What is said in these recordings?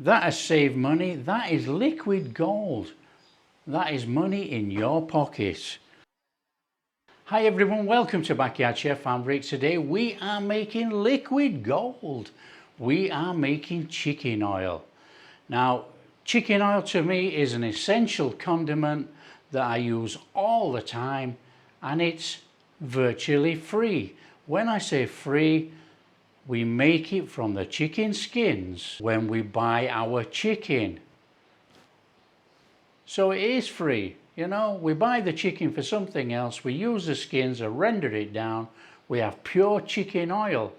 That has saved money. That is liquid gold. That is money in your pocket. Hi everyone, welcome to Backyard Chef and Rick. Today we are making liquid gold. We are making chicken oil. Now, chicken oil to me is an essential condiment that I use all the time, and it's virtually free. When I say free, we make it from the chicken skins when we buy our chicken. So it is free. You know, we buy the chicken for something else, we use the skins and render it down, we have pure chicken oil.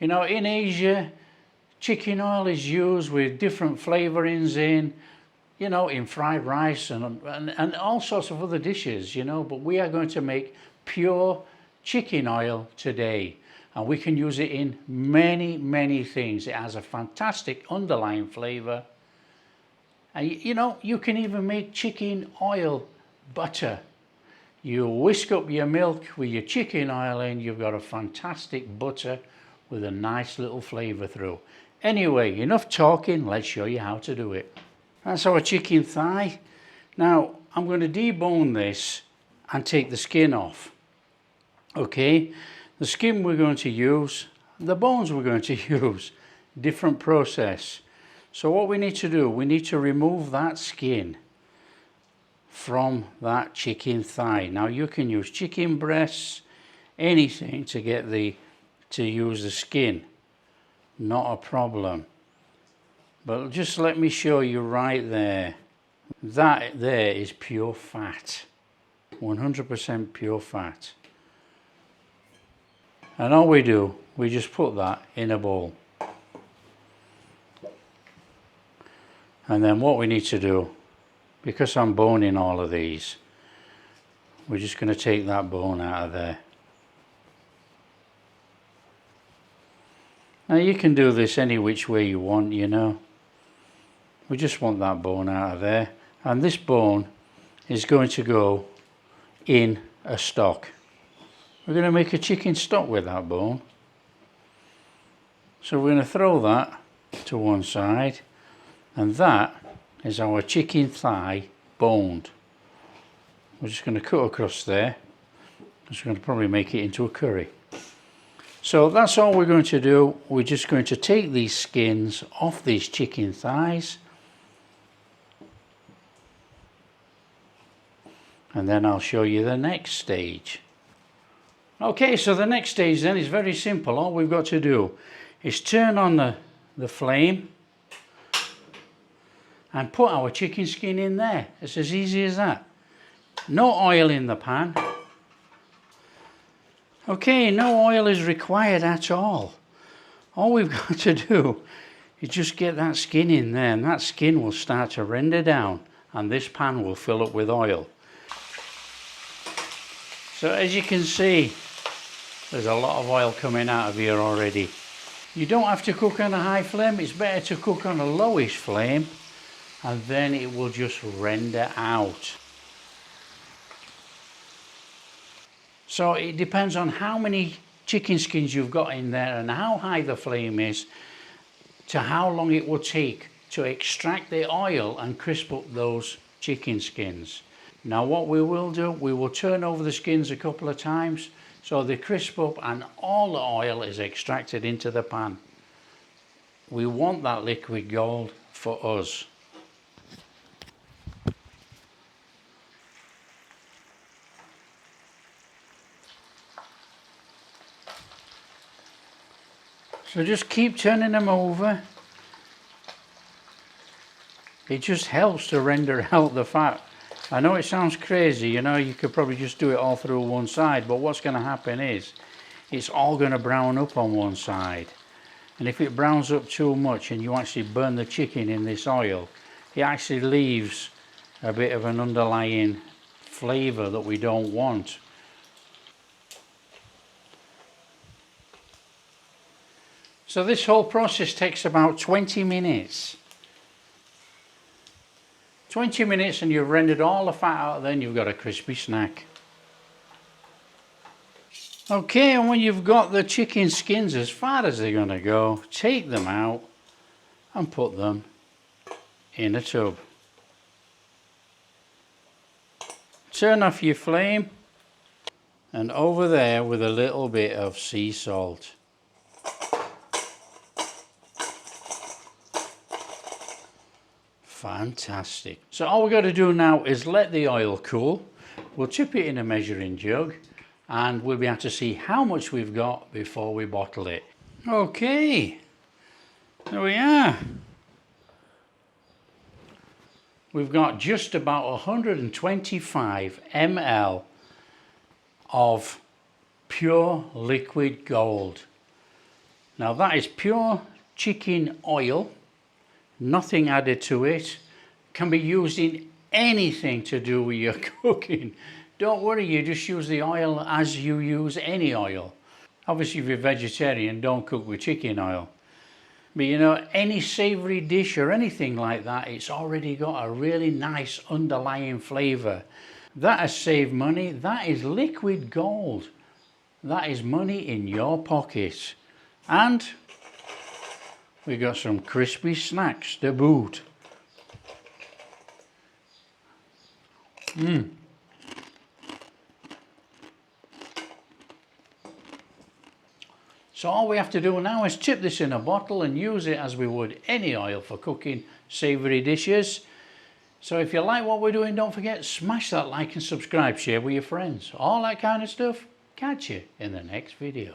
You know, in Asia, chicken oil is used with different flavorings in, you know, in fried rice and all sorts of other dishes, you know, but we are going to make pure chicken oil today. And we can use it in many things. It has a fantastic underlying flavour. And you know, you can even make chicken oil butter. You whisk up your milk with your chicken oil in, you've got a fantastic butter with a nice little flavour through. Anyway, enough talking, let's show you how to do it. That's our chicken thigh. Now, I'm going to debone this and take the skin off. Okay, the skin we're going to use, the bones we're going to use, different process. So what we need to do, we need to remove that skin from that chicken thigh. Now you can use chicken breasts, anything to get to use the skin, not a problem. But just let me show you right there. That there is pure fat, 100% pure fat. And all we do, we just put that in a bowl. And then what we need to do, because I'm boning all of these, we're just going to take that bone out of there. Now you can do this any which way you want, you know. We just want that bone out of there. And this bone is going to go in a stock. We're going to make a chicken stock with that bone. So we're going to throw that to one side. And that is our chicken thigh boned. We're just going to cut across there. Just going to probably make it into a curry. So that's all we're going to do. We're just going to take these skins off these chicken thighs. And then I'll show you the next stage. Okay, so the next stage then is very simple. All we've got to do is turn on the flame and put our chicken skin in there. It's as easy as that. No oil in the pan. Okay, no oil is required at all. All we've got to do is just get that skin in there, and that skin will start to render down, and this pan will fill up with oil. So as you can see, there's a lot of oil coming out of here already. You don't have to cook on a high flame. It's better to cook on a lowish flame, and then it will just render out. So it depends on how many chicken skins you've got in there and how high the flame is to how long it will take to extract the oil and crisp up those chicken skins. Now what we will do, we will turn over the skins a couple of times so they crisp up and all the oil is extracted into the pan. We want that liquid gold for us. So just keep turning them over. It just helps to render out the fat. I know it sounds crazy, you know, you could probably just do it all through one side, but what's going to happen is it's all going to brown up on one side. And if it browns up too much and you actually burn the chicken in this oil, it actually leaves a bit of an underlying flavour that we don't want. So this whole process takes about 20 minutes. 20 minutes and you've rendered all the fat out, then you've got a crispy snack. Okay, and when you've got the chicken skins as far as they're going to go, take them out and put them in a tub. Turn off your flame, and over there with a little bit of sea salt. Fantastic. So all we've got to do now is let the oil cool. We'll tip it in a measuring jug and we'll be able to see how much we've got before we bottle it. Okay, there we are. We've got just about 125 ml of pure liquid gold. Now that is pure chicken oil, nothing added to it. Can be used in anything to do with your cooking. Don't worry, you just use the oil as you use any oil. Obviously if you're vegetarian, don't cook with chicken oil. But you know, any savoury dish or anything like that, it's already got a really nice underlying flavour. That has saved money. That is liquid gold. That is money in your pocket. And we got some crispy snacks to boot. So all we have to do now is tip this in a bottle and use it as we would any oil for cooking savoury dishes. So if you like what we're doing, don't forget, smash that like and subscribe, share with your friends, all that kind of stuff. Catch you in the next video.